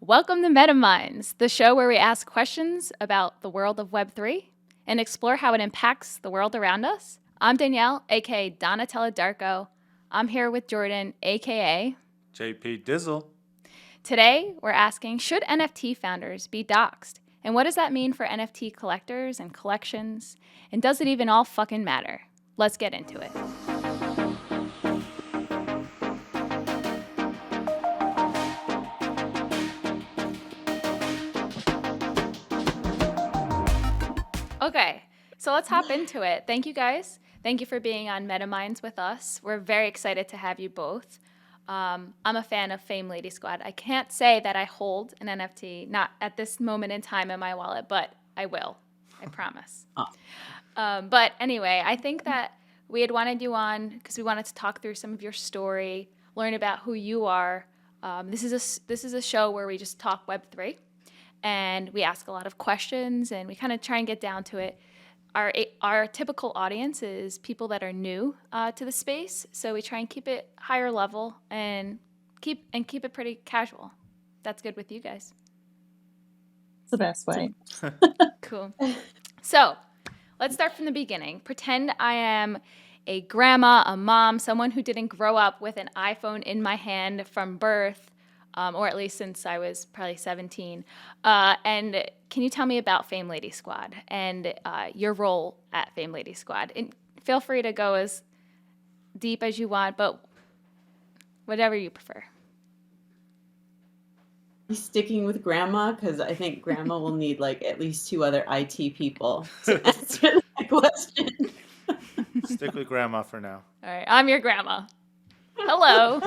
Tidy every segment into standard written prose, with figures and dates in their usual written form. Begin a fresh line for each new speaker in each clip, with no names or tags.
Welcome to MetaMinds, the show where we ask questions about the world of Web3 and explore how it impacts the world around us. I'm Danielle, aka Donatella Darko. I'm here with Jordan, aka
JP Dizzle.
Today, we're asking, should NFT founders be doxxed? And what does that mean for NFT collectors and collections? And does it even all fucking matter? Let's get into it. Okay, so let's hop into it. Thank you guys. Thank you for being on MetaMinds with us. We're very excited to have you both. I'm a fan of Fame Lady Squad. I can't say that I hold an NFT, not at this moment in time in my wallet, but I will. I promise. But anyway, I think that we had wanted you on because we wanted to talk through some of your story, learn about who you are. This is a show where we just talk Web3. And we ask a lot of questions, and we kind of try and get down to it. Our typical audience is people that are new to the space, so we try and keep it higher level and keep it pretty casual. That's good with you guys.
It's the best way.
Cool. So let's start from the beginning. Pretend I am a grandma, a mom, someone who didn't grow up with an iPhone in my hand from birth. Or at least since I was probably 17. And can you tell me about Fame Lady Squad and your role at Fame Lady Squad? And feel free to go as deep as you want, but whatever you prefer.
Sticking with grandma, because I think grandma will need like at least 2 other IT people to answer that question.
Stick with grandma for now.
All right, I'm your grandma. Hello.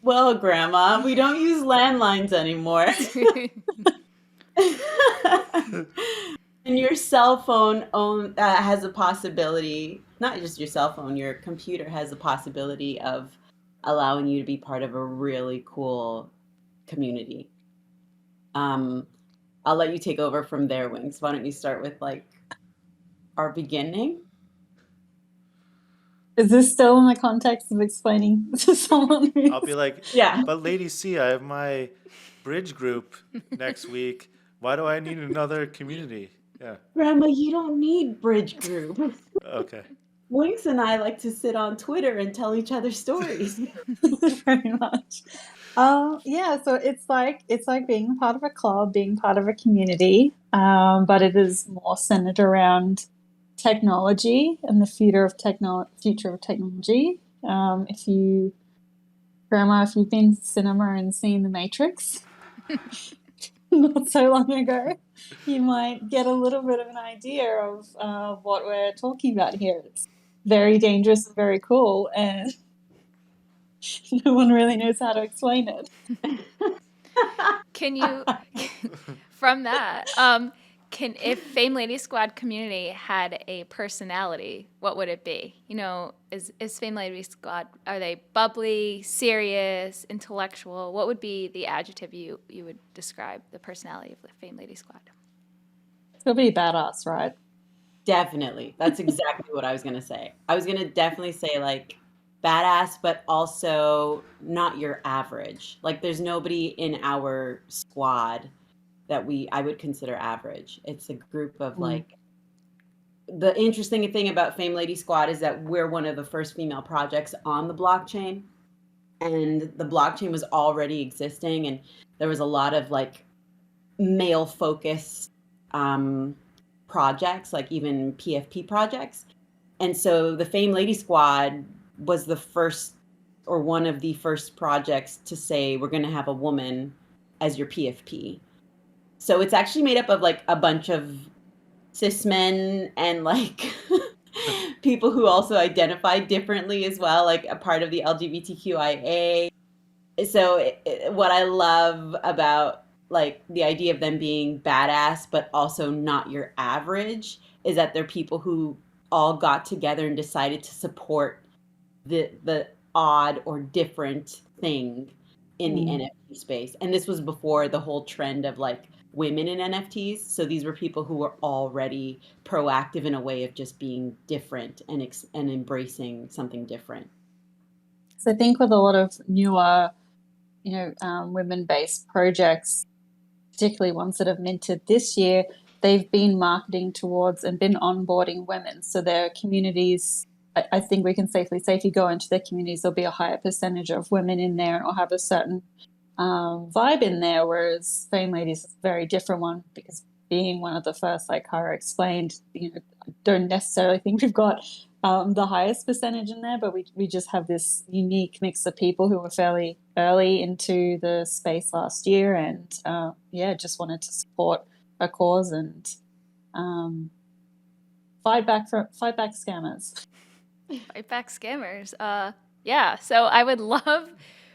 Well, grandma, we don't use landlines anymore. And your cell phone has a possibility, not just your cell phone, your computer has a possibility of allowing you to be part of a really cool community. I'll let you take over from there, Winx. Why don't you start with like our beginning?
Is this still in the context of explaining to someone who's...
I'll be like,
yeah.
But Lady C, I have my bridge group next week. Why do I need another community? Yeah.
Grandma, you don't need bridge group.
Okay.
Winx and I like to sit on Twitter and tell each other stories.
Very much. Yeah, so it's like being part of a club, being part of a community, but it is more centered around technology and the future of technology. If you've been to cinema and seen The Matrix not so long ago, you might get a little bit of an idea of what we're talking about here. It's very dangerous and very cool, and no one really knows how to explain it.
Can you, from that, if Fame Lady Squad community had a personality, what would it be? You know, is Fame Lady Squad, are they bubbly, serious, intellectual? What would be the adjective you would describe the personality of the Fame Lady Squad?
It'll be badass, right?
Definitely. That's exactly what I was going to say. I was going to definitely say like badass, but also not your average. Like there's nobody in our squad that I would consider average. It's a group of like, the interesting thing about Fame Lady Squad is that we're one of the first female projects on the blockchain, and the blockchain was already existing, and there was a lot of like male focused projects, like even PFP projects. And so the Fame Lady Squad was the first or one of the first projects to say we're going to have a woman as your PFP. So it's actually made up of like a bunch of cis men and like people who also identify differently as well, like a part of the LGBTQIA. So what I love about like the idea of them being badass, but also not your average, is that they're people who all got together and decided to support the odd or different thing in the NFT space. And this was before the whole trend of like women in NFTs. So these were people who were already proactive in a way of just being different and embracing something different.
So I think with a lot of newer women-based projects, particularly ones that have minted this year, they've been marketing towards and been onboarding women. So their communities, I think we can safely say if you go into their communities, there'll be a higher percentage of women in there or have a certain vibe in there, whereas Fame Ladies is a very different one because being one of the first, like Kara explained, I don't necessarily think we've got the highest percentage in there, but we just have this unique mix of people who were fairly early into the space last year and just wanted to support a cause and fight back scammers.
Fight back scammers. So I would love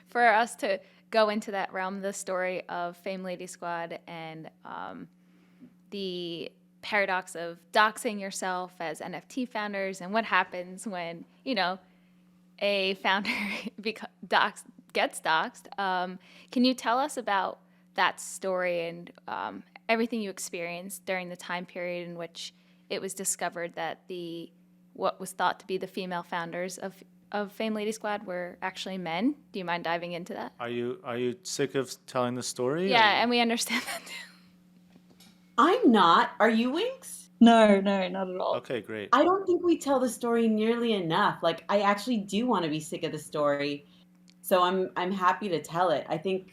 for us to go into that realm, the story of Fame Lady Squad and the paradox of doxing yourself as NFT founders and what happens when, a founder gets doxed. Can you tell us about that story and everything you experienced during the time period in which it was discovered that what was thought to be the female founders of Fame Lady Squad were actually men? Do you mind diving into that?
Are you sick of telling the story?
Yeah, and we understand that too.
I'm not. Are you, Winx?
No, not at all.
Okay, great.
I don't think we tell the story nearly enough. Like, I actually do want to be sick of the story, so I'm happy to tell it. I think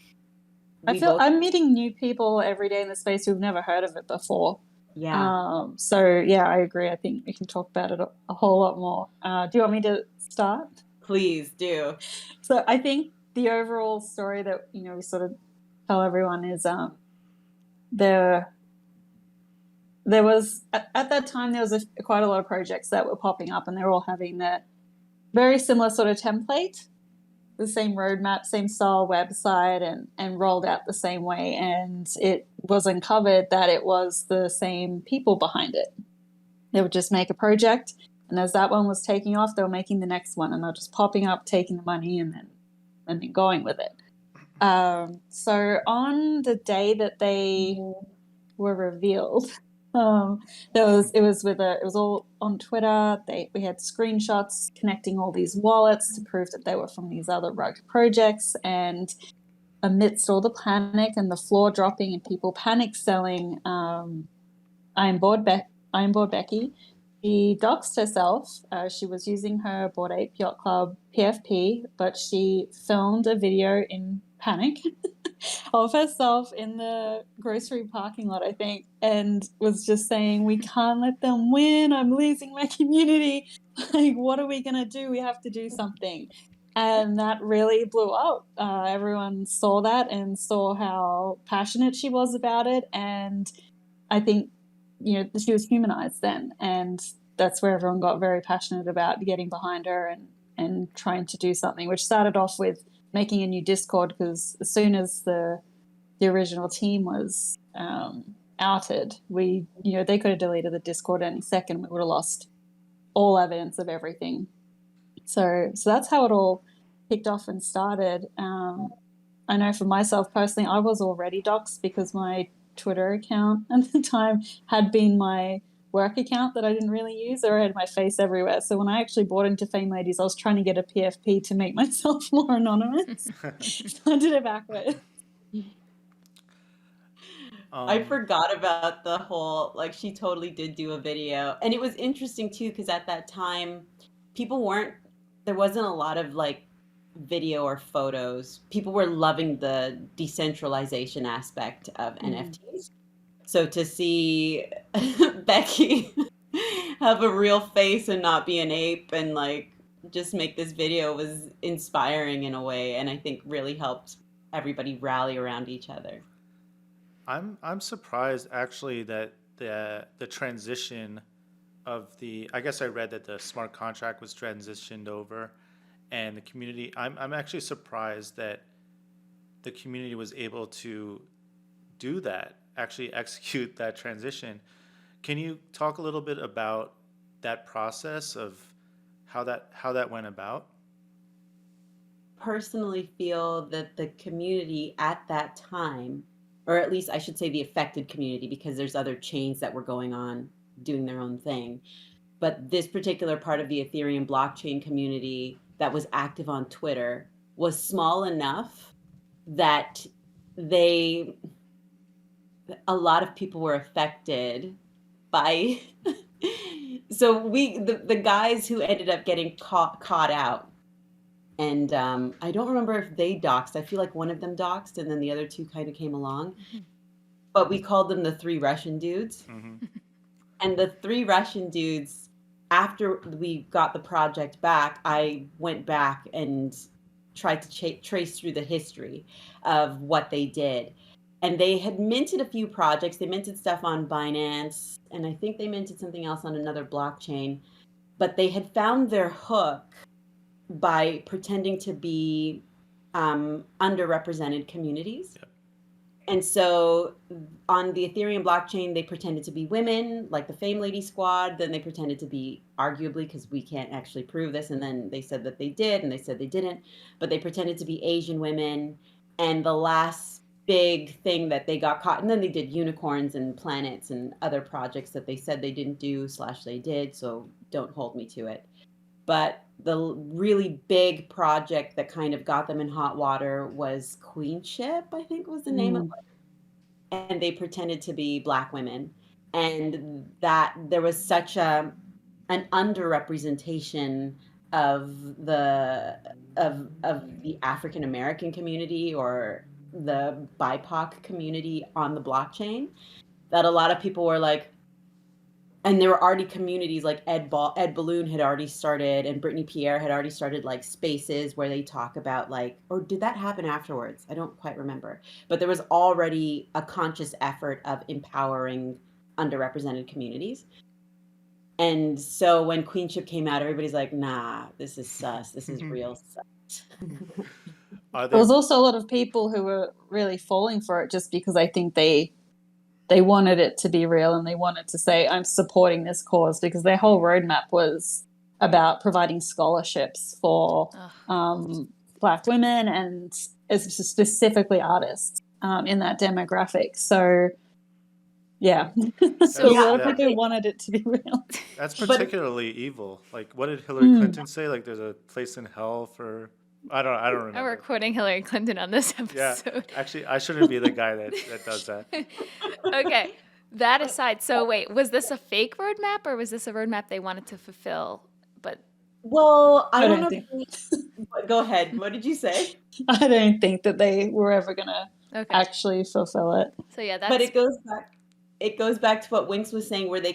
I'm meeting new people every day in the space who've never heard of it before.
Yeah.
I agree. I think we can talk about it a whole lot more. Do you want me to start?
Please do.
So I think the overall story that we sort of tell everyone is there was at that time there was quite a lot of projects that were popping up, and they're all having that very similar sort of template, the same roadmap, same style website, and rolled out the same way. And it was uncovered that it was the same people behind it. They would just make a project, and as that one was taking off, they were making the next one, and they're just popping up, taking the money, and then going with it. So on the day that they were revealed, it was all on Twitter. We had screenshots connecting all these wallets to prove that they were from these other rogue projects. And amidst all the panic and the floor dropping and people panic selling, I'm Bored Becky, she doxed herself. She was using her Bored Ape Yacht Club PFP, but she filmed a video in panic of herself in the grocery parking lot, I think, and was just saying, "We can't let them win. I'm losing my community. Like, what are we going to do? We have to do something." And that really blew up. Everyone saw that and saw how passionate she was about it. And I think, she was humanized then. And that's where everyone got very passionate about getting behind her and trying to do something, which started off with making a new Discord, because as soon as the original team was outed, they could have deleted the Discord any second. We would have lost all evidence of everything. So that's how it all kicked off and started. I know for myself personally, I was already doxxed because my Twitter account at the time had been my work account that I didn't really use, or I had my face everywhere. So when I actually bought into Fame Ladies, I was trying to get a PFP to make myself more anonymous. So I did it backwards.
I forgot about the whole, like, she totally did do a video. And it was interesting too, because at that time, there wasn't a lot of like video or photos. People were loving the decentralization aspect of NFTs. So to see Becky have a real face and not be an ape and like just make this video was inspiring in a way, and I think really helped everybody rally around each other.
I'm surprised actually that the transition of I guess I read that the smart contract was transitioned over, and the community. I'm actually surprised that the community was able to do that, actually execute that transition. Can you talk a little bit about that process of how that went about?
Personally feel that the community at that time, or at least I should say the affected community, because there's other chains that were going on doing their own thing, but this particular part of the Ethereum blockchain community that was active on Twitter was small enough that a lot of people were affected by so the guys who ended up getting caught out, and I don't remember if they doxed. I feel like one of them doxed and then the other two kind of came along, but we called them the three Russian dudes. And the three Russian dudes, after we got the project back, I went back and tried to trace through the history of what they did. And they had minted a few projects. They minted stuff on Binance, and I think they minted something else on another blockchain. But they had found their hook by pretending to be underrepresented communities.
Yep.
And so on the Ethereum blockchain, they pretended to be women, like the Fame Lady Squad. Then they pretended to be, arguably, because we can't actually prove this. And then they said that they did, and they said they didn't. But they pretended to be Asian women. And the last big thing that they got caught, and then they did unicorns and planets and other projects that they said they didn't do / they did. So don't hold me to it. But the really big project that kind of got them in hot water was Queenship, I think was the name of it. And they pretended to be Black women. And that there was such an underrepresentation of the African American community or the BIPOC community on the blockchain that a lot of people were like, and there were already communities like Ed Balloon had already started, and Brittany Pierre had already started like spaces where they talk about like, or did that happen afterwards? I don't quite remember. But there was already a conscious effort of empowering underrepresented communities. And so when Queenship came out, everybody's like, nah, this is sus. This is real sus.
There was also a lot of people who were really falling for it just because I think they wanted it to be real and they wanted to say, I'm supporting this cause, because their whole roadmap was about providing scholarships for Black women and specifically artists in that demographic. So, yeah. So a lot of people wanted it to be real.
That's particularly evil. Like, what did Hillary Clinton say? Like, there's a place in hell for... I don't remember.
Oh, we're quoting Hillary Clinton on this episode.
Yeah, actually, I shouldn't be the guy that does that.
Okay, that aside, so wait, was this a fake roadmap or was this a roadmap they wanted to fulfill? But
well, I don't know. Go ahead. What did you say?
I don't think that they were ever gonna actually fulfill it.
So yeah,
but it goes back to what Winx was saying, where they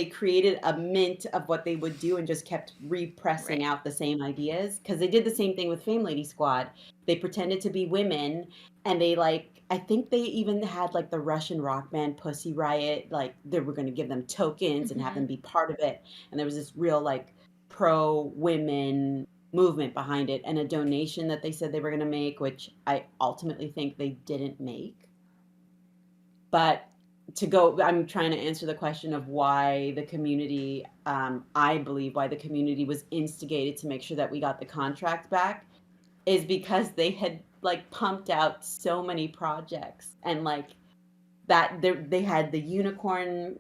created a mint of what they would do and just kept repressing out the same ideas. Because they did the same thing with Fame Lady Squad. They pretended to be women, and they I think they even had like the Russian rock band Pussy Riot, like they were going to give them tokens and have them be part of it. And there was this real like pro-women movement behind it, and a donation that they said they were going to make, which I ultimately think they didn't make. But I'm trying to answer the question of why the community, I believe why the community was instigated to make sure that we got the contract back, is because they had like pumped out so many projects, and like that they had the unicorn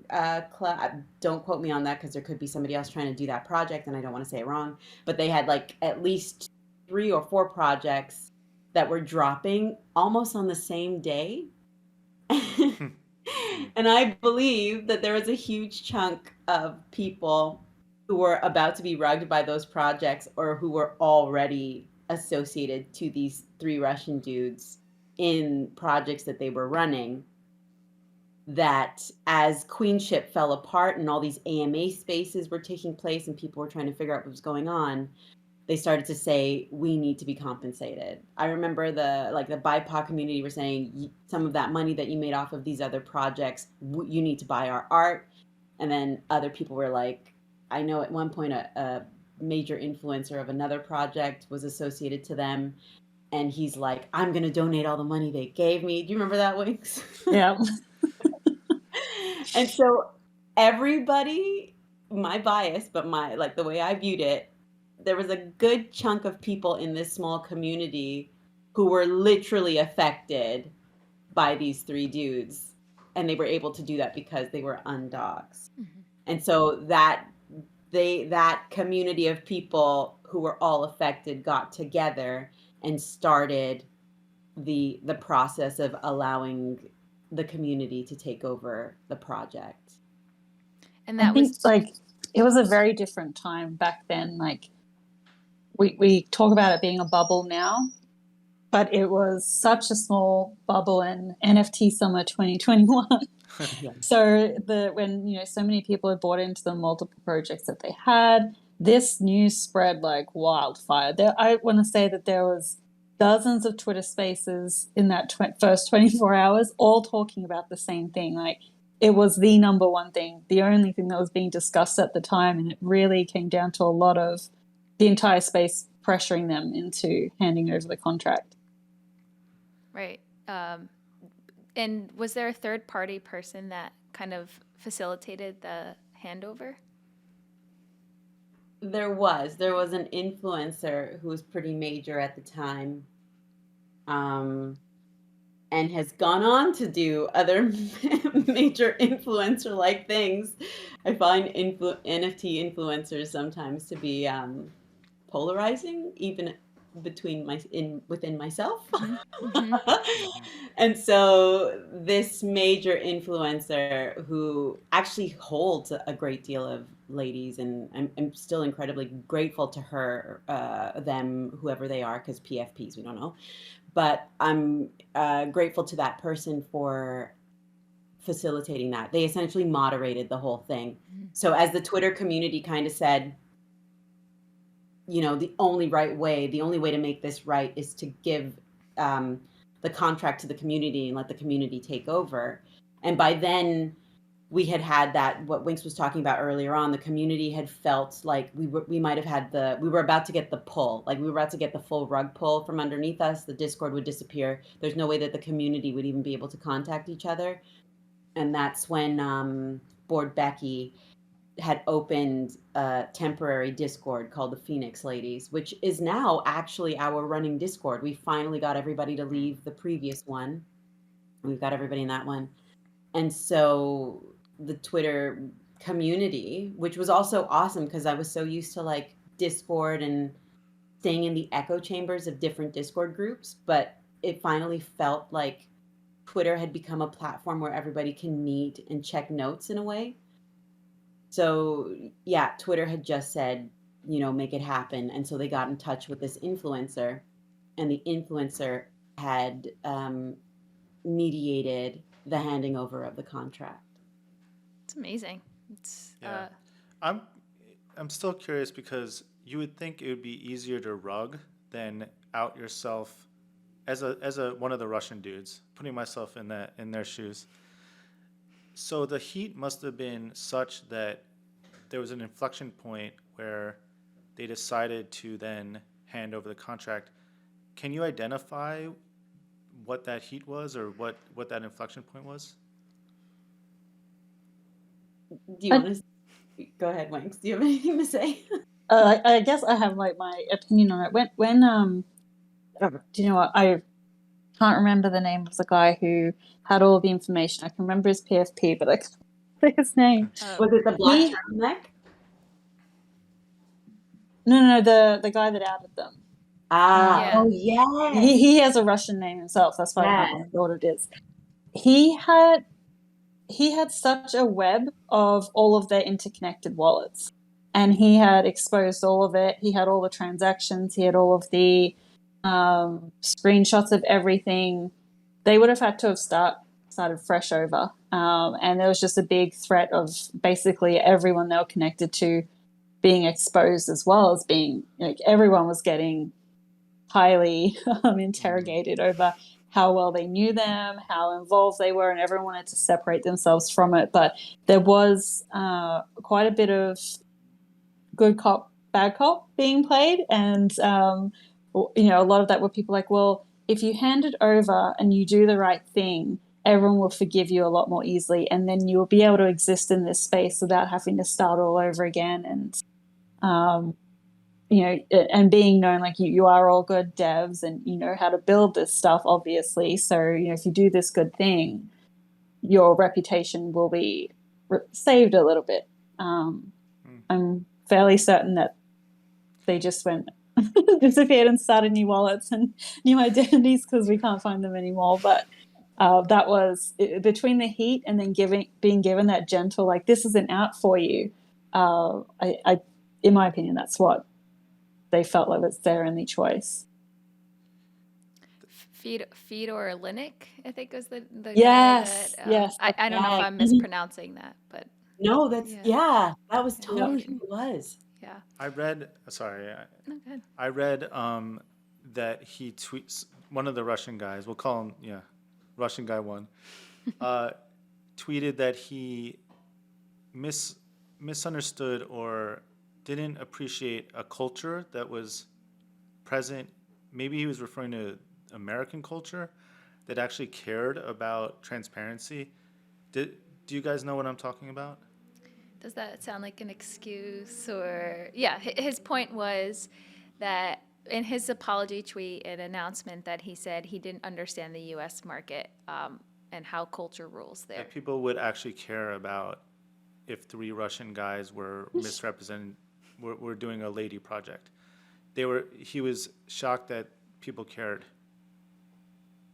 club. Don't quote me on that, because there could be somebody else trying to do that project and I don't want to say it wrong, but they had like at least 3 or 4 projects that were dropping almost on the same day. And I believe that there was a huge chunk of people who were about to be rugged by those projects, or who were already associated to these 3 Russian dudes in projects that they were running, that as Queenship fell apart and all these AMA spaces were taking place and people were trying to figure out what was going on, they started to say, we need to be compensated. I remember the BIPOC community were saying, some of that money that you made off of these other projects, you need to buy our art. And then other people were like, I know at one point a major influencer of another project was associated to them. And he's like, I'm going to donate all the money they gave me. Do you remember that, Winx?
Yeah.
And so everybody, my bias, but the way I viewed it, there was a good chunk of people in this small community who were literally affected by these 3 dudes. And they were able to do that because they were undoxed. Mm-hmm. And so that community of people who were all affected got together and started the process of allowing the community to take over the project.
And
I
that
think
was
like it was a very different time back then. Like we talk about it being a bubble now, but it was such a small bubble in NFT summer 2021.
Yeah.
So when so many people had bought into the multiple projects that they had, this news spread like wildfire. I want to say that there was dozens of Twitter spaces in that first 24 hours, all talking about the same thing. Like it was the number one thing, the only thing that was being discussed at the time, and it really came down to a lot of the entire space pressuring them into handing over the contract.
right. And was there a third party person that kind of facilitated the handover?
There was an influencer who was pretty major at the time, and has gone on to do other major influencer like things. I find NFT influencers sometimes to be polarizing, even within myself.
Mm-hmm.
And so this major influencer who actually holds a great deal of ladies, and I'm still incredibly grateful to her, them, whoever they are, because PFPs, we don't know. But I'm grateful to that person for facilitating that. They essentially moderated the whole thing. So as the Twitter community kind of said, the only way to make this right is to give the contract to the community and let the community take over. And by then we had that, what Winx was talking about earlier on, the community had felt like we were about to get the pull, like we were about to get the full rug pull from underneath us. The Discord would disappear. There's no way that the community would even be able to contact each other. And that's when Board Becky had opened a temporary Discord called the Phoenix Ladies, which is now actually our running Discord. We finally got everybody to leave the previous one. We've got everybody in that one. And so the Twitter community, which was also awesome because I was so used to like Discord and staying in the echo chambers of different Discord groups, but it finally felt like Twitter had become a platform where everybody can meet and check notes in a way. So yeah, Twitter had just said, make it happen. And so they got in touch with this influencer, and the influencer had mediated the handing over of the contract.
It's amazing. It's
Yeah. I'm still curious because you would think it would be easier to rug than out yourself as a one of the Russian dudes, putting myself in their shoes. So the heat must have been such that there was an inflection point where they decided to then hand over the contract. Can you identify what that heat was, or what that inflection point was?
Do you want to go ahead, Winx? Do you have anything to say?
I guess I have like my opinion on it. When do you know what? I can't remember the name of the guy who had all the information. I can remember his PFP, but I can't remember his name.
Was it the black turtleneck?
No, the guy that outed them.
Yeah.
Oh yes.
He has a Russian name himself. That's why I can't remember what it is. He had such a web of all of their interconnected wallets, and he had exposed all of it. He had all the transactions. He had all of the screenshots of everything. They would have had to have started fresh over, and there was just a big threat of basically everyone they were connected to being exposed, as well as being like everyone was getting highly interrogated over how well they knew them, how involved they were, and everyone wanted to separate themselves from it. But there was quite a bit of good cop, bad cop being played, and a lot of that were people like, well, if you hand it over and you do the right thing, everyone will forgive you a lot more easily, and then you will be able to exist in this space without having to start all over again. And and being known like you are all good devs and you know how to build this stuff, obviously. So, if you do this good thing, your reputation will be saved a little bit. I'm fairly certain that they just went disappeared and started new wallets and new identities because we can't find them anymore. But that was between the heat and then being given that gentle, like, this isn't out for you. In my opinion, that's what they felt like was their only choice.
Fedor Linick, I think was the
Yes,
guy that
yes,
I don't know if
Yeah.
I'm mispronouncing that, but
No, that's
yeah.
that was
Yep.
totally who it was.
Yeah.
I read, sorry,
No, go ahead.
I read that he tweets, one of the Russian guys, we'll call him, yeah, Russian guy one, tweeted that he misunderstood or didn't appreciate a culture that was present. Maybe he was referring to American culture that actually cared about transparency. Do you guys know what I'm talking about?
Does that sound like an excuse? Or yeah, his point was that in his apology tweet and announcement that he said he didn't understand the U.S. market and how culture rules there.
That people would actually care about if three Russian guys were misrepresented, were doing a lady project. He was shocked that people cared.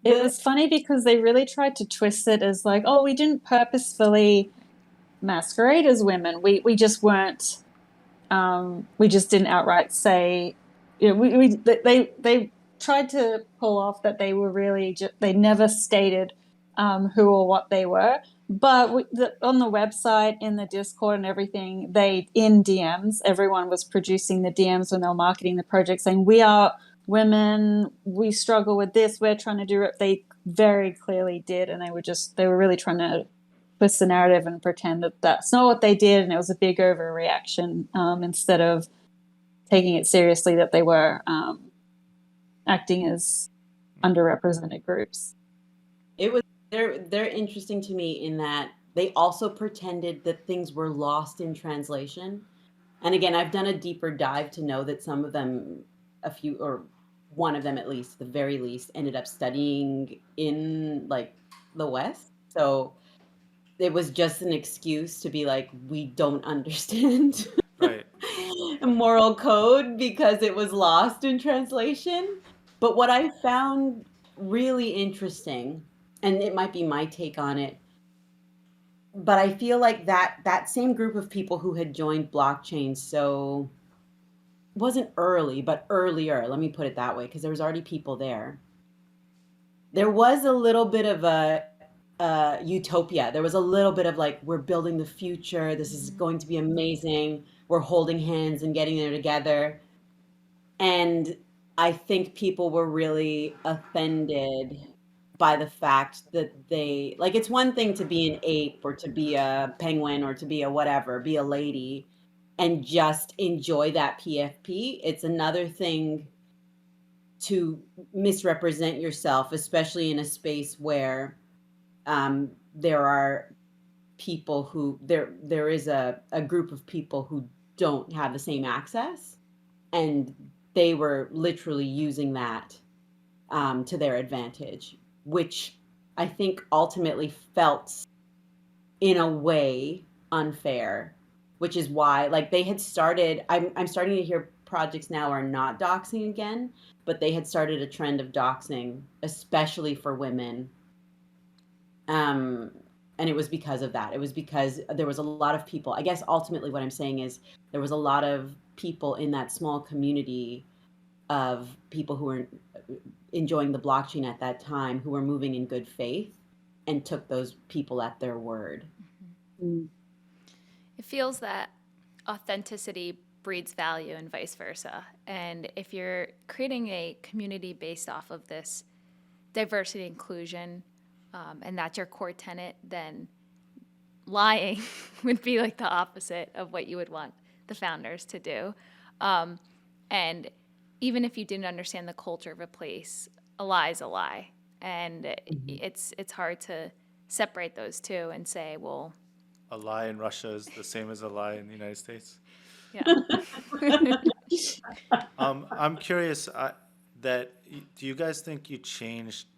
It was funny because they really tried to twist it as like, oh, we didn't purposefully masquerade as women. We just weren't. We just didn't outright say. You know, they tried to pull off that they were really they never stated who or what they were. But on the website, in the Discord and everything, in DMs, everyone was producing the DMs when they were marketing the project, saying, we are women, we struggle with this, we're trying to do it. They very clearly did, and they were really trying to twist the narrative and pretend that that's not what they did, and it was a big overreaction instead of taking it seriously that they were acting as underrepresented groups.
They're interesting to me in that they also pretended that things were lost in translation. And again, I've done a deeper dive to know that some of them, one of them at least, the very least, ended up studying in like the West. So it was just an excuse to be like, we don't understand
Right.
moral code because it was lost in translation. But what I found really interesting, and it might be my take on it, but I feel like that same group of people who had joined blockchain, so wasn't early, but earlier, let me put it that way, because there was already people there. There was a little bit of a utopia. There was a little bit of like, we're building the future. This is going to be amazing. We're holding hands and getting there together. And I think people were really offended by the fact that it's one thing to be an ape or to be a penguin or to be a whatever, be a lady and just enjoy that PFP. It's another thing to misrepresent yourself, especially in a space where there are people who there is a group of people who don't have the same access, and they were literally using that to their advantage, which I think ultimately felt in a way unfair, which is why like they had started, I'm starting to hear projects now are not doxing again, but they had started a trend of doxing, especially for women. And it was because of that. It was because there was a lot of people. I guess ultimately what I'm saying is there was a lot of people in that small community of people who were enjoying the blockchain at that time, who were moving in good faith and took those people at their word.
Mm.
It feels that authenticity breeds value and vice versa. And if you're creating a community based off of this diversity inclusion, and that's your core tenet, then lying would be like the opposite of what you would want the founders to do. And even if you didn't understand the culture of a place, a lie is a lie. And it's hard to separate those two and say, well,
A lie in Russia is the same as a lie in the United States.
yeah.
I'm curious do you guys think you changed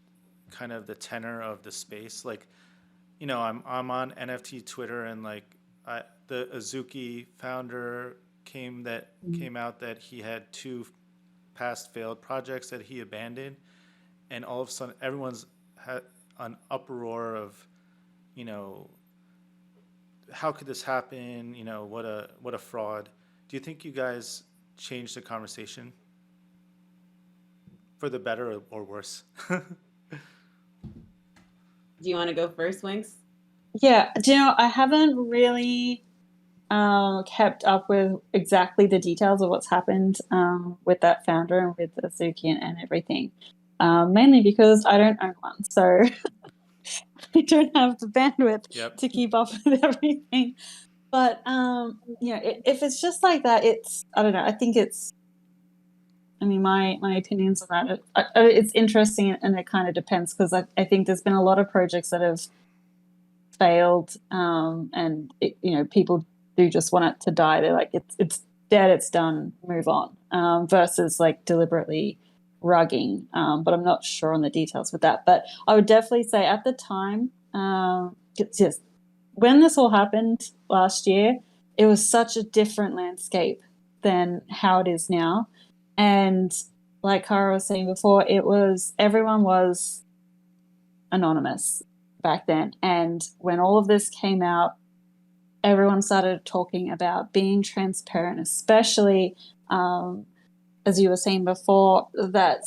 kind of the tenor of the space? Like, I'm on NFT Twitter, and like the Azuki founder came out that he had two past failed projects that he abandoned, and all of a sudden everyone's had an uproar of, you know, how could this happen? You know, what a fraud. Do you think you guys changed the conversation for the better or worse?
Do you want to go first, Winx?
Yeah, do you know, I haven't really kept up with exactly the details of what's happened with that founder and with Azuki and everything. Mainly because I don't own one, so I don't have the bandwidth
Yep.
to keep up with everything. But you know, if it's just like that, it's, I don't know. I think it's, I mean, my opinions on that, it's interesting, and it kind of depends, because I think there's been a lot of projects that have failed, and you know, people do just want it to die. They're like, it's dead, it's done, move on, versus like deliberately rugging. But I'm not sure on the details with that. But I would definitely say at the time, it's just when this all happened last year, it was such a different landscape than how it is now. And like Kara was saying before, everyone was anonymous back then. And when all of this came out, everyone started talking about being transparent, especially, as you were saying before, that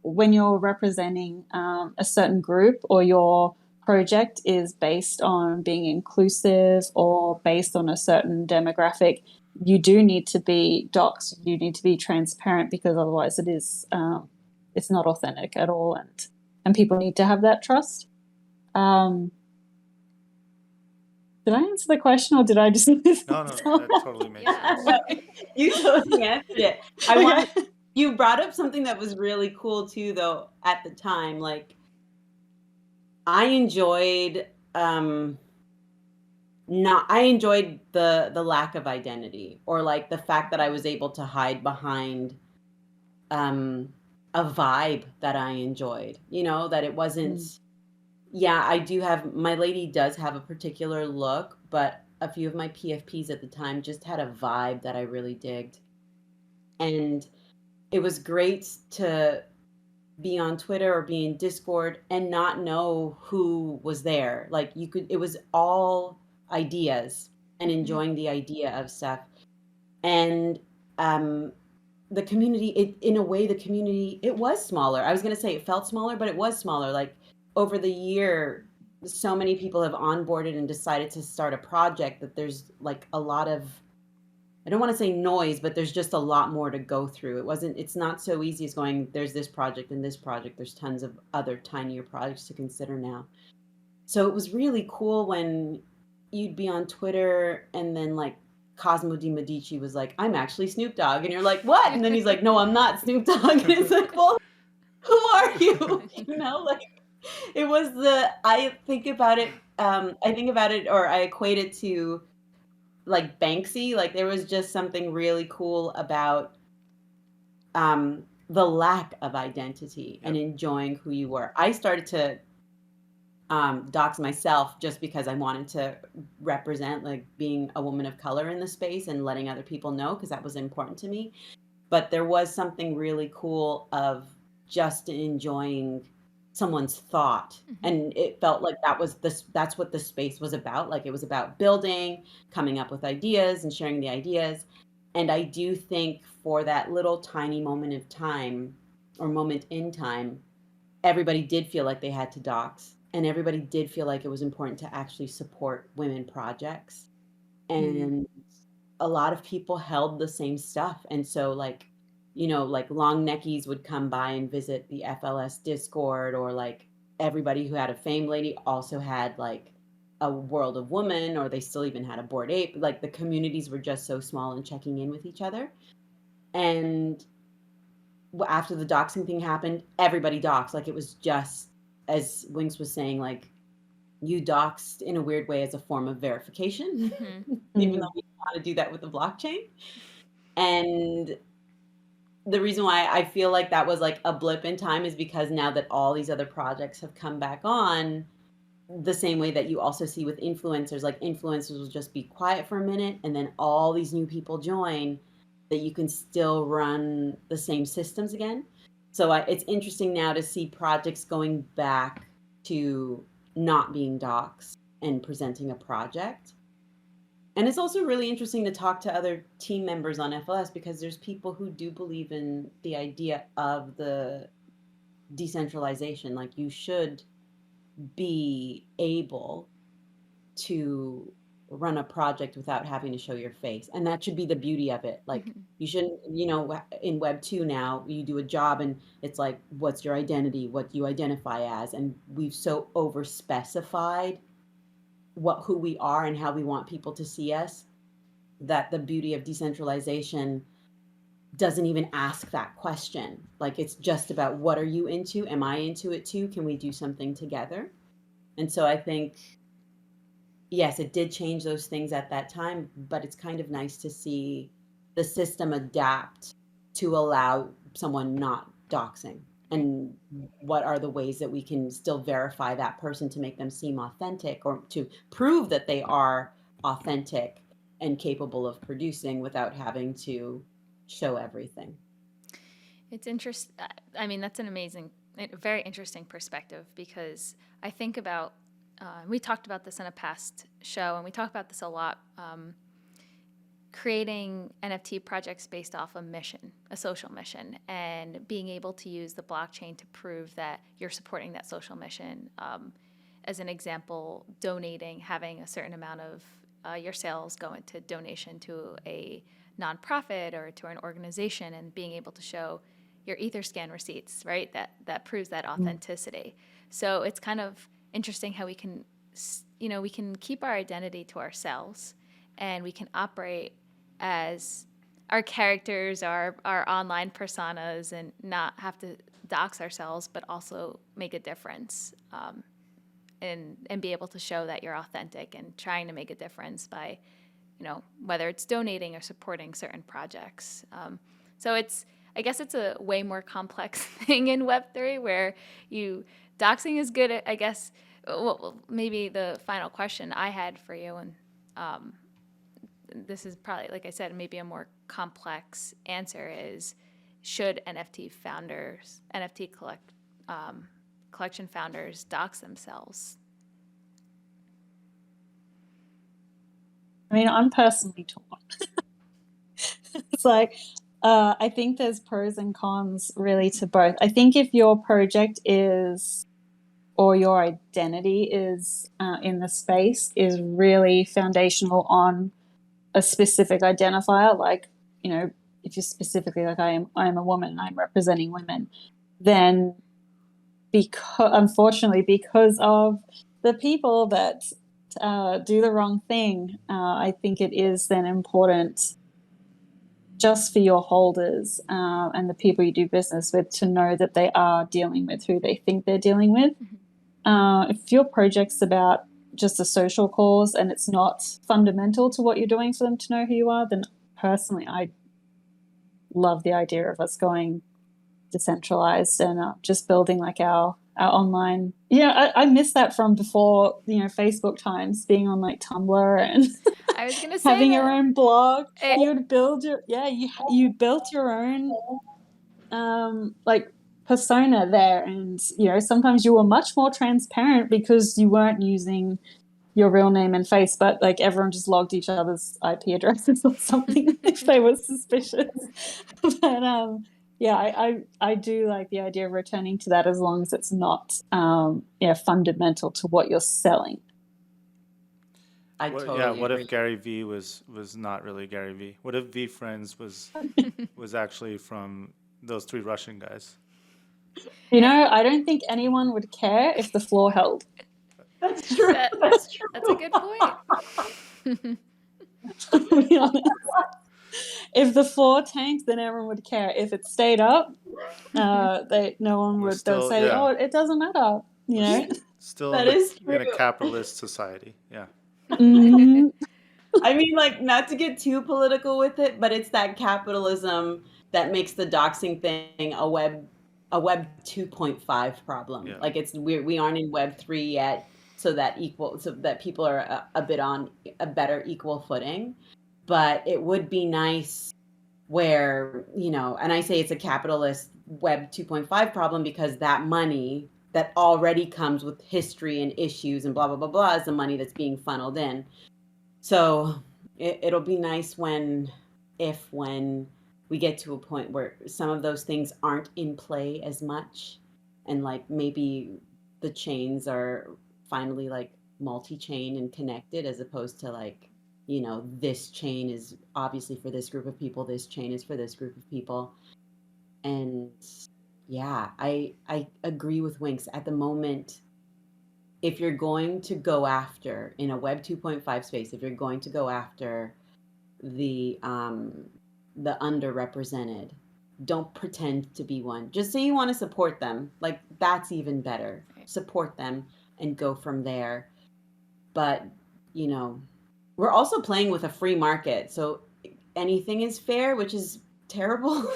when you're representing a certain group, or your project is based on being inclusive or based on a certain demographic, you do need to be doxed, you need to be transparent, because otherwise it's not authentic at all, and people need to have that trust. Did I answer the question, or did I just
No, that totally makes
Yeah.
sense.
You totally answered it.
Okay.
You brought up something that was really cool too, though, at the time. Like, I enjoyed I enjoyed the lack of identity, or like the fact that I was able to hide behind a vibe that I enjoyed, you know, that it wasn't, yeah, my lady does have a particular look, but a few of my PFPs at the time just had a vibe that I really digged. And it was great to be on Twitter or be in Discord and not know who was there. Like, it was all ideas and enjoying the idea of stuff. And the community, in a way, the community, it was smaller. I was going to say it felt smaller, but it was smaller. Like, over the year, so many people have onboarded and decided to start a project that there's like a lot of, I don't want to say noise, but there's just a lot more to go through. It's not so easy as going, there's this project and this project. There's tons of other tinier projects to consider now. So it was really cool when you'd be on Twitter and then like Cosmo Di Medici was like, I'm actually Snoop Dogg. And you're like, what? And then he's like, no, I'm not Snoop Dogg. And it's like, well, who are you? You know, like, it was I think about it, or I equate it to like Banksy. Like, there was just something really cool about the lack of identity and enjoying who you were. I started to dox myself just because I wanted to represent like being a woman of color in the space and letting other people know, because that was important to me. But there was something really cool of just enjoying someone's thought, and it felt like that's what the space was about. Like, it was about building, coming up with ideas and sharing the ideas. And I do think for that little tiny moment of time, or moment in time, everybody did feel like they had to dox, and everybody did feel like it was important to actually support women projects. And a lot of people held the same stuff. And so, like, you know, like long neckies would come by and visit the FLS Discord, or like everybody who had a Fame Lady also had like a World of Woman, or they still even had a Bored Ape. Like, the communities were just so small and checking in with each other. And after the doxing thing happened, everybody doxed. Like, it was just, as Winx was saying, like, you doxed in a weird way as a form of verification, even though we want to do that with the blockchain. And the reason why I feel like that was like a blip in time is because now that all these other projects have come back on, the same way that you also see with influencers, like influencers will just be quiet for a minute and then all these new people join. that you can still run the same systems again. So it's interesting now to see projects going back to not being docs and presenting a project. And it's also really interesting to talk to other team members on FLS, because there's people who do believe in the idea of the decentralization. Like, you should be able to run a project without having to show your face, and that should be the beauty of it. Like, you shouldn't, in Web 2 now, you do a job and it's like, what's your identity, what you identify as, and we've so over specified who we are and how we want people to see us, that the beauty of decentralization doesn't even ask that question. Like, it's just about, what are you into? Am I into it too? Can we do something together? And so I think, yes, it did change those things at that time, but it's kind of nice to see the system adapt to allow someone not doxing. And what are the ways that we can still verify that person to make them seem authentic, or to prove that they are authentic and capable of producing without having to show everything.
It's interesting. I mean, that's an amazing, very interesting perspective, because I think about, we talked about this in a past show, and we talk about this a lot, creating NFT projects based off a mission, a social mission, and being able to use the blockchain to prove that you're supporting that social mission. As an example, donating, having a certain amount of your sales go into donation to a nonprofit or to an organization, and being able to show your Etherscan receipts, right? That proves that authenticity. So it's kind of interesting how we can, we can keep our identity to ourselves, and we can operate as our characters, our online personas, and not have to dox ourselves, but also make a difference, and be able to show that you're authentic and trying to make a difference by, whether it's donating or supporting certain projects. So I guess it's a way more complex thing in Web3, where doxing is good at, I guess, well, maybe the final question I had for you, and this is probably, like I said, maybe a more complex answer, is, should NFT collection founders dox themselves?
I mean, I'm personally torn. It's like, I think there's pros and cons really to both. I think if your project is, or your identity is in the space, is really foundational on a specific identifier, like, if you're specifically like, I am a woman, I'm representing women, then unfortunately, because of the people that do the wrong thing, I think it is then important, just for your holders and the people you do business with, to know that they are dealing with who they think they're dealing with. If your project's about just a social cause and it's not fundamental to what you're doing for them to know who you are, then personally, I love the idea of us going decentralized and just building like our online. I miss that from before, Facebook times, being on like Tumblr and
I was gonna say
having
that.
your own blog. You would build you built your own like persona there, and sometimes you were much more transparent because you weren't using your real name and face, but like everyone just logged each other's IP addresses or something if they were suspicious. But I do like the idea of returning to that, as long as it's not fundamental to what you're selling.
What if Gary V was not really Gary V? What if V Friends was actually from those 3 Russian guys?
I don't think anyone would care if the floor held.
That's true.
That's a good point.
To be honest. If the floor tanked, then everyone would care. If it stayed up, no one would. They'll say, "Oh, it doesn't matter."
Still
that is true.
In a capitalist society. Yeah.
Mm-hmm.
I mean, like, not to get too political with it, but it's that capitalism that makes the doxing thing a web 2.5 problem.
Yeah.
Like, we aren't in Web 3 yet, so that people are a bit on a better equal footing. But it would be nice where, and I say it's a capitalist Web 2.5 problem because that money that already comes with history and issues and blah, blah, blah, blah is the money that's being funneled in. So it'll be nice when we get to a point where some of those things aren't in play as much, and like maybe the chains are finally like multi-chain and connected, as opposed to like, this chain is obviously for this group of people, this chain is for this group of people. And yeah, I agree with Winx. At the moment, if you're going to go after, in a Web 2.5 space, if you're going to go after the underrepresented, don't pretend to be one. Just say you want to support them. Like, that's even better. Support them and go from there. But, we're also playing with a free market. So anything is fair, which is terrible.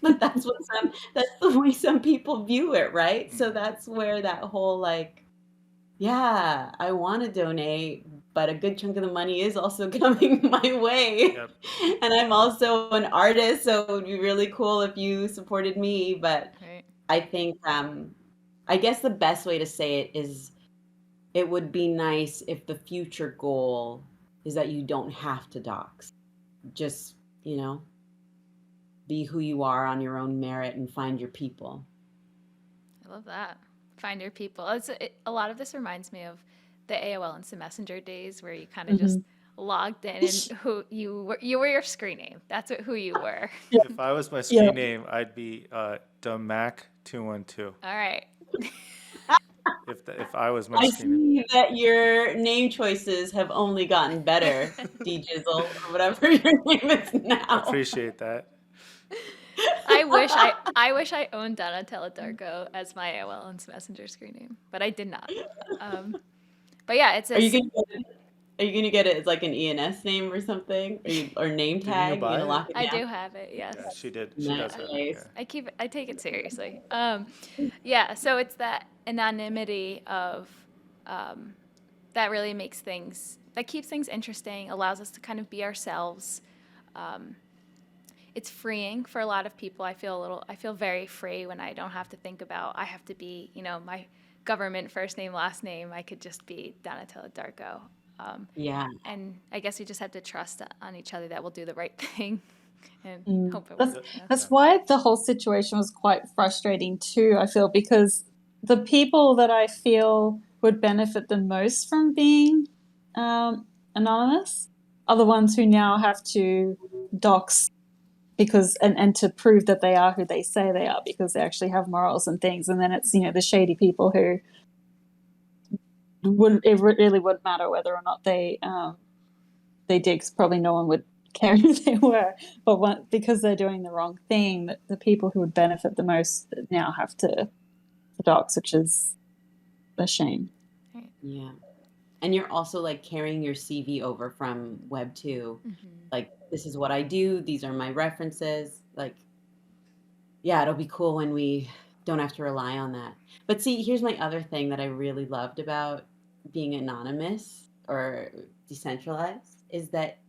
But that's the way some people view it, right? So that's where that whole like, yeah, I want to donate, but a good chunk of the money is also coming my way.
Yep.
And I'm also an artist, so it would be really cool if you supported me. But I think, I guess the best way to say it is, it would be nice if the future goal is that you don't have to dox. Just, be who you are on your own merit and find your people.
I love that. Find your people. A lot of this reminds me of the AOL Instant Messenger days, where you kind of just logged in and who you were your screen name. That's who you were.
If I was my screen name, I'd be Damac212.
All right.
If I was my
I
screen name.
see that your name choices have only gotten better, D-Jizzle, or whatever your name is now.
I appreciate that.
I wish I owned Donatella Darko as my AOL Instant Messenger screen name, but I did not. But yeah, it's.
Are you gonna get it as like an ENS name or something, or name tag?
buy it?
Lock it down?
I do have it. Yes.
Yeah, she did. She does have it. Yeah.
I take it seriously. Yeah. So it's that anonymity of that really makes things, that keeps things interesting, allows us to kind of be ourselves. It's freeing for a lot of people. I feel very free when I don't have to think about, I have to be, my government first name, last name. I could just be Donatella Darko.
Yeah.
And I guess we just have to trust on each other that we'll do the right thing and hope it works.
That's why the whole situation was quite frustrating too, I feel, because the people that I feel would benefit the most from being anonymous are the ones who now have to dox because and to prove that they are who they say they are, because they actually have morals and things. And then it's, the shady people who it really would matter whether or not they did, because probably no one would care who they were. But because they're doing the wrong thing, the people who would benefit the most now have to dox, which is a shame.
Yeah. And you're also like carrying your CV over from Web 2. Like, this is what I do. These are my references. Like, yeah, it'll be cool when we don't have to rely on that. But see, here's my other thing that I really loved about being anonymous or decentralized, is that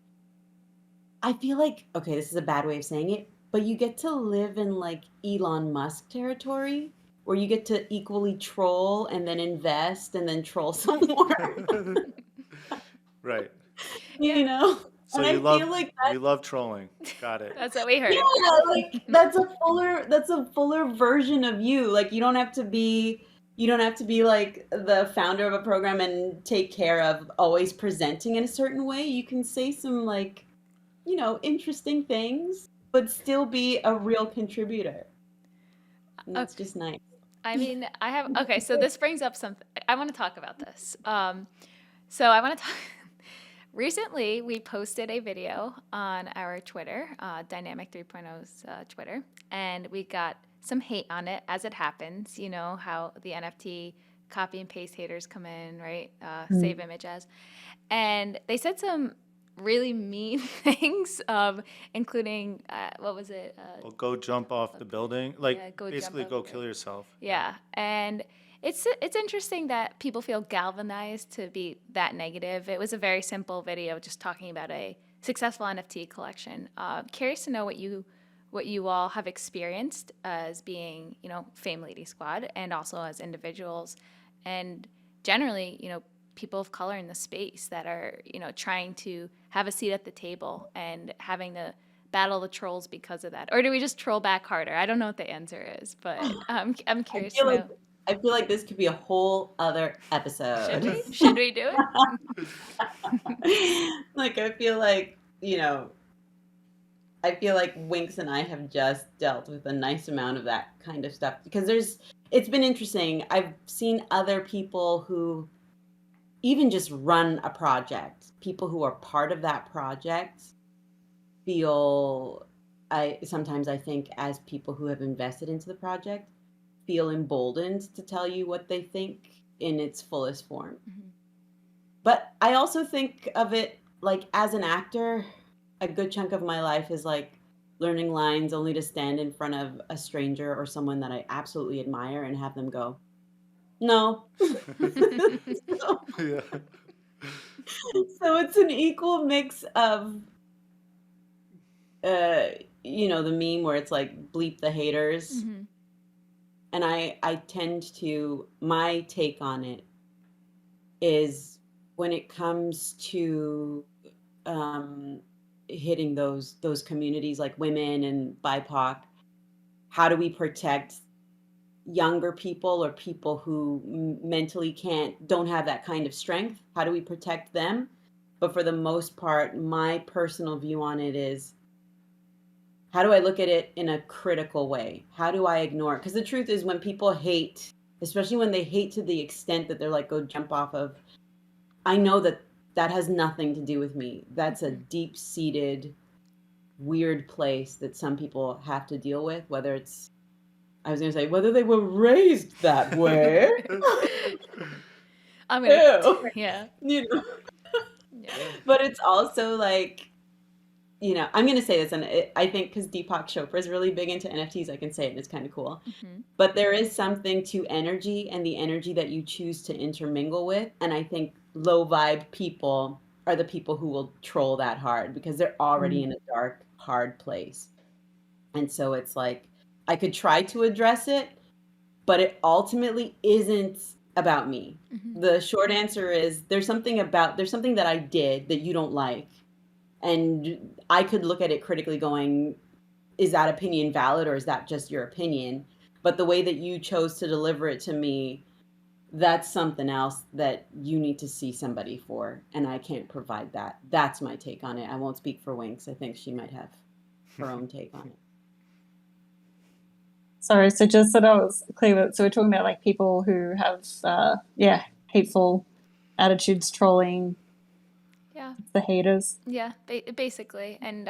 I feel like, okay, this is a bad way of saying it, but you get to live in like Elon Musk territory, where you get to equally troll and then invest and then troll some more.
Right.
So
and you love trolling. Got it.
That's what we heard.
Yeah, like that's a fuller version of you. Like, you don't have to be like the founder of a program and take care of always presenting in a certain way. You can say some like, interesting things, but still be a real contributor. And that's just nice.
I mean, so this brings up something. I want to talk about this. So I want to talk. Recently, we posted a video on our Twitter, Dynamic 3.0's Twitter, and we got some hate on it, as it happens. You know how the NFT copy and paste haters come in, right? Save image as. And they said some really mean things, including, what was it?
Well, go jump off the building. Like,
yeah,
basically go kill yourself.
Yeah, and it's interesting that people feel galvanized to be that negative. It was a very simple video just talking about a successful NFT collection. Curious to know what you what you all have experienced as being, Fame Lady Squad and also as individuals and generally, people of color in the space that are, trying to have a seat at the table and having to battle the trolls because of that. Or do we just troll back harder? I don't know what the answer is, but I'm curious to know.
I feel like this could be a whole other episode.
Should we? Should we do it?
Like, I feel like, Winx and I have just dealt with a nice amount of that kind of stuff because it's been interesting. I've seen other people who even just run a project, people who are part of that project sometimes I think as people who have invested into the project feel emboldened to tell you what they think in its fullest form. Mm-hmm. But I also think of it like as an actor, a good chunk of my life is like learning lines only to stand in front of a stranger or someone that I absolutely admire and have them go, no.
Yeah.
So it's an equal mix of, the meme where it's like bleep the haters. Mm-hmm. And I tend to, my take on it is when it comes to hitting those communities like women and BIPOC, how do we protect younger people or people who mentally don't have that kind of strength? How do we protect them? But for the most part, my personal view on it is, how do I look at it in a critical way? How do I ignore it? Because the truth is when people hate, especially when they hate to the extent that they're like, go jump off of, I know that has nothing to do with me. That's a deep-seated, weird place that some people have to deal with, whether they were raised that way.
I'm gonna, yeah.
Yeah. But it's also like, I'm going to say this, and I think because Deepak Chopra is really big into NFTs, I can say it, and it's kind of cool. Mm-hmm. But there is something to energy and the energy that you choose to intermingle with. And I think low vibe people are the people who will troll that hard because they're already in a dark, hard place. And so it's like, I could try to address it, but it ultimately isn't about me. Mm-hmm. The short answer is there's something that I did that you don't like. And I could look at it critically going, is that opinion valid or is that just your opinion? But the way that you chose to deliver it to me, that's something else that you need to see somebody for. And I can't provide that. That's my take on it. I won't speak for Winx. I think she might have her own take on it.
Sorry, so just so that I was clear, so we're talking about like people who have, hateful attitudes, trolling.
Yeah.
The haters.
Yeah, basically, and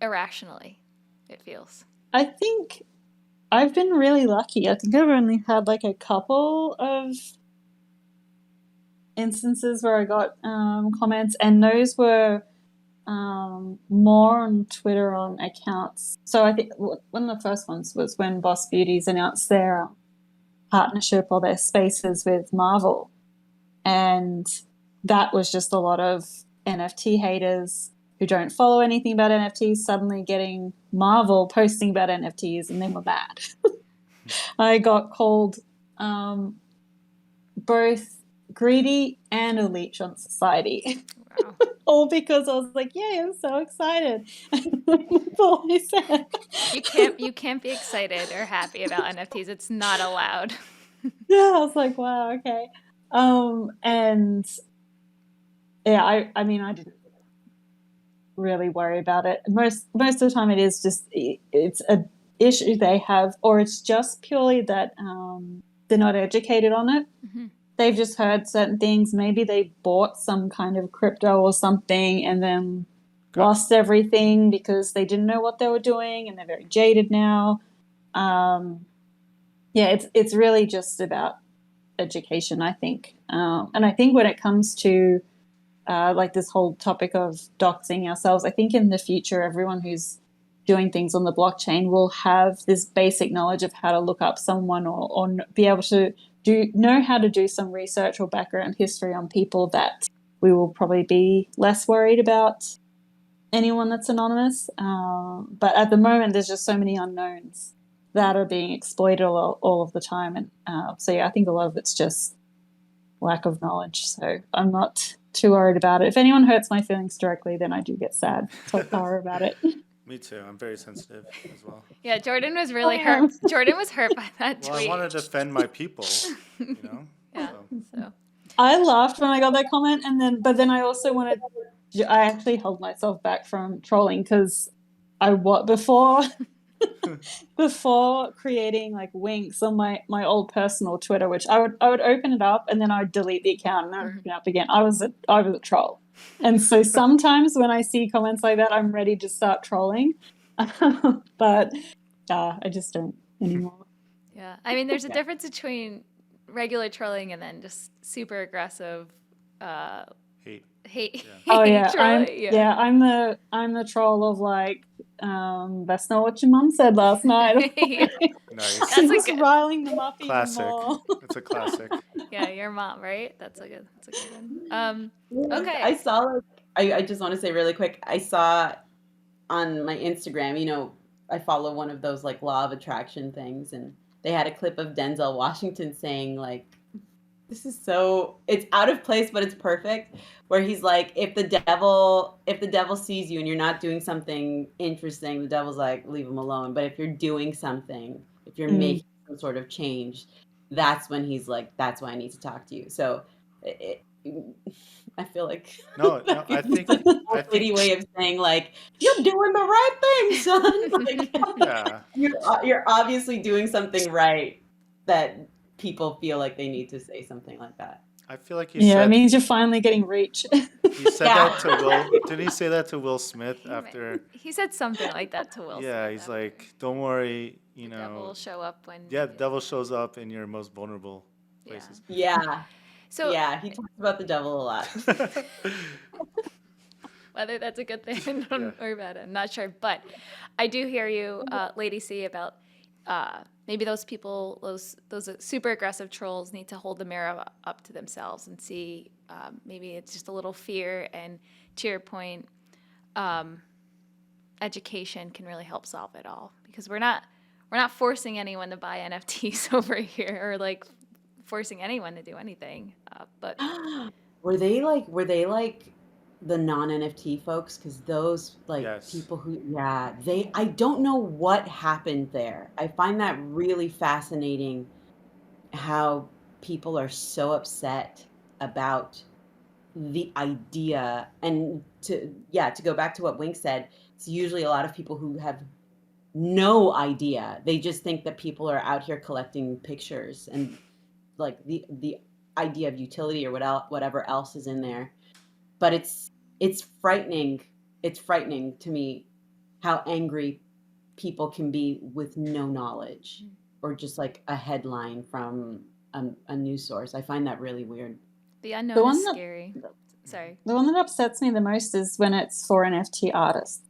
irrationally, it feels.
I think I've been really lucky. I think I've only had like a couple of instances where I got comments, and those were more on Twitter on accounts. So I think one of the first ones was when Boss Beauties announced their partnership or their spaces with Marvel, and that was just a lot of NFT haters who don't follow anything about NFTs suddenly getting Marvel posting about NFTs, and then we're mad. I got called both greedy and a leech on society. Wow. All because I was like, yay, I'm so excited. That's all I said.
You can't be excited or happy about NFTs. It's not allowed.
Yeah, I was like, wow, okay. And yeah, I mean, I didn't really worry about it. Most of the time it is just, it's a issue they have, or it's just purely that they're not educated on it. Mm-hmm. They've just heard certain things. Maybe they bought some kind of crypto or something and then lost everything because they didn't know what they were doing and they're very jaded now. It's really just about education, I think. And I think when it comes to like this whole topic of doxing ourselves, I think in the future everyone who's doing things on the blockchain will have this basic knowledge of how to look up someone or be able to know how to do some research or background history on people that we will probably be less worried about anyone that's anonymous. But at the moment, there's just so many unknowns that are being exploited all of the time. And so, yeah, I think a lot of it's just lack of knowledge. So I'm not too worried about it. If anyone hurts my feelings directly, then I do get sad. Talk to her about it.
Me too. I'm very sensitive as well.
Yeah, Jordan was
I
really hurt.
am.
Jordan was hurt by that
Well, I
tweet.
want to defend my people, you know?
Yeah.
So,
So
I laughed when I got that comment, but then I also wanted. I actually held myself back from trolling because before creating like Winx on my old personal Twitter, which I would open it up and then I would delete the account and then I'd open it up again. I was a troll, and so sometimes when I see comments like that, I'm ready to start trolling, but I just don't anymore.
yeah, I mean, there's a difference between regular trolling and then just super aggressive
hate.
hate.
Oh yeah,
trolling.
I'm the troll of like, that's not what your mum said last night.
Yeah.
Nice.
That's
She's
a
just
good
riling them up
Classic.
even more.
It's a classic.
yeah, your mom, right? That's a good one.
I
Okay.
saw like I just want to say really quick, I saw on my Instagram, I follow one of those like law of attraction things, and they had a clip of Denzel Washington saying like, this is it's out of place, but it's perfect, where he's like, if the devil sees you and you're not doing something interesting, the devil's like, leave him alone. But if you're doing something, if you're making some sort of change, that's when he's like, that's why I need to talk to you. So I feel like
No, I think
lady way of saying like, you're doing the right thing, son. Like,
yeah.
you're obviously doing something right, that people feel like they need to say something like that.
I feel like he
Yeah, it
said
means you're finally getting reach.
he said
Yeah.
that to Will. Didn't he say that to Will Smith after?
He said something like that to Will
Yeah,
Smith
he's
after.
like, don't worry,
The devil will show up when.
Yeah, the devil shows up in your most vulnerable places.
Yeah.
So
Yeah, he talks about the devil a lot.
whether that's a good thing
Yeah.
or bad, I'm not sure. But I do hear you, Lady C, about maybe those people, those super aggressive trolls need to hold the mirror up to themselves and see maybe it's just a little fear. And to your point, education can really help solve it all, because we're not forcing anyone to buy NFTs over here, or like forcing anyone to do anything. But
Were they like the non-NFT folks? Because those like
Yes.
people who, I don't know what happened there. I find that really fascinating, how people are so upset about the idea. And to go back to what Wink said, it's usually a lot of people who have no idea. They just think that people are out here collecting pictures, and like the idea of utility or whatever else is in there. But it's frightening. It's frightening to me how angry people can be with no knowledge, or just like a headline from a news source. I find that really weird.
the
The
unknown
one
is
that
scary. Sorry.
the one that upsets me the most is when it's for NFT artists.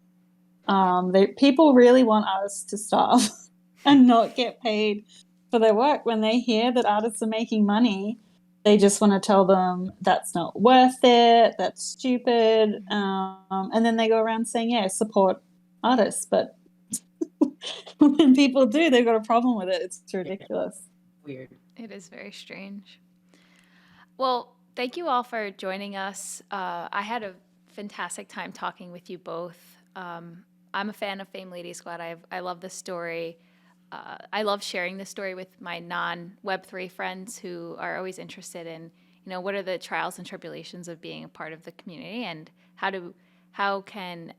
People really want artists to starve and not get paid for their work. When they hear that artists are making money, they just want to tell them that's not worth it, that's stupid, and then they go around saying, yeah, support artists. But when people do, they've got a problem with it. It's ridiculous.
Weird.
It is very strange. Well, thank you all for joining us. I had a fantastic time talking with you both. I'm a fan of Fame Lady Squad. I love this story. I love sharing this story with my non-Web3 friends who are always interested in, what are the trials and tribulations of being a part of the community, and how can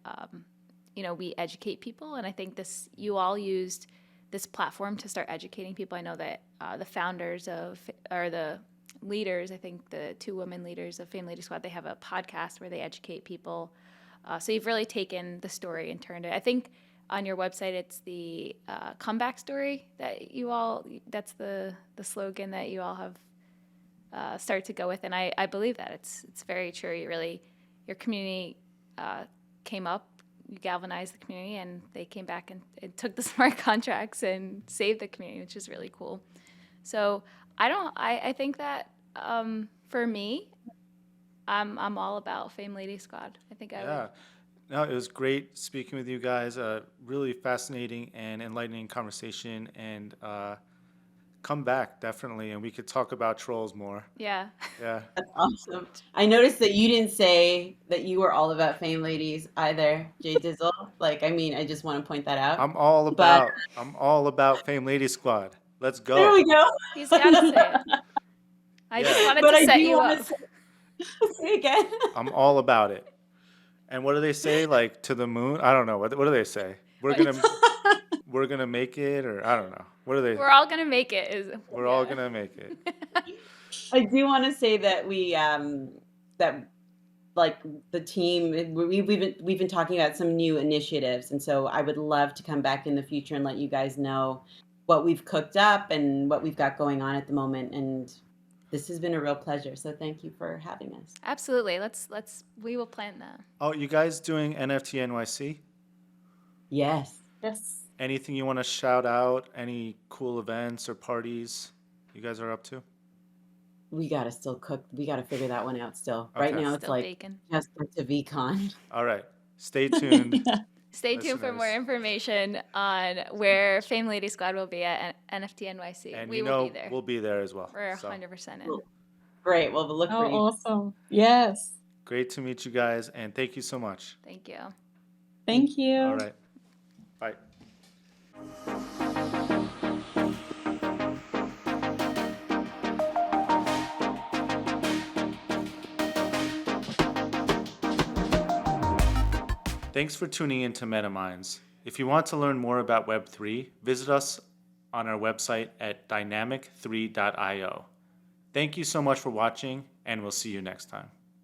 we educate people. And I think you all used this platform to start educating people. I know that the founders or the leaders, I think the 2 women leaders of Fame Lady Squad, they have a podcast where they educate people. So you've really taken the story and turned it. I think on your website, it's the comeback story that that's the slogan that you all have started to go with. And I believe that it's very true. Your community came up, you galvanized the community, and they came back and took the smart contracts and saved the community, which is really cool. So I think that for me, I'm all about Fame Lady Squad. I think I would.
No, it was great speaking with you guys. Really fascinating and enlightening conversation. And come back definitely, and we could talk about trolls more.
Yeah.
Yeah.
That's awesome. I noticed that you didn't say that you were all about Fame Ladies either, Jay Dizzle. Like, I mean, I just want to point that out. But
I'm all about Fame Lady Squad. Let's
there
go.
we go.
He's got to say it. I just
Yeah.
wanted
But
to
I
set
do
you
want
up.
to say again.
I'm all about it. And what do they say? Like to the moon? I don't know. What do they say? We're gonna make it, or I don't know. What do they?
We're all gonna make it.
We're all gonna make it.
I do want to say that that like the team we've been talking about some new initiatives, and so I would love to come back in the future and let you guys know what we've cooked up and what we've got going on at the moment. And this has been a real pleasure. So thank you for having us.
Absolutely. We will plan that.
Oh, you guys doing NFT NYC?
Yes.
Yes.
Anything you want to shout out? Any cool events or parties you guys are up to?
We gotta still cook. We gotta figure that one out still.
Okay.
Right now it's
Still
like
bacon.
just to VCon.
All right. Stay tuned.
Yeah.
Stay tuned for more
Listeners.
information on where Fame Lady Squad will be at NFT NYC.
And
We
you
will
know
be there.
we'll be there as well.
We're
So
100% in.
Cool. Great. Well, we'll look
Oh,
for you.
awesome. Yes.
great to meet you guys, and thank you so much.
Thank you.
Thank you.
All right. Bye. Thanks for tuning in to MetaMinds. If you want to learn more about Web3, visit us on our website at dynamic3.io. Thank you so much for watching, and we'll see you next time.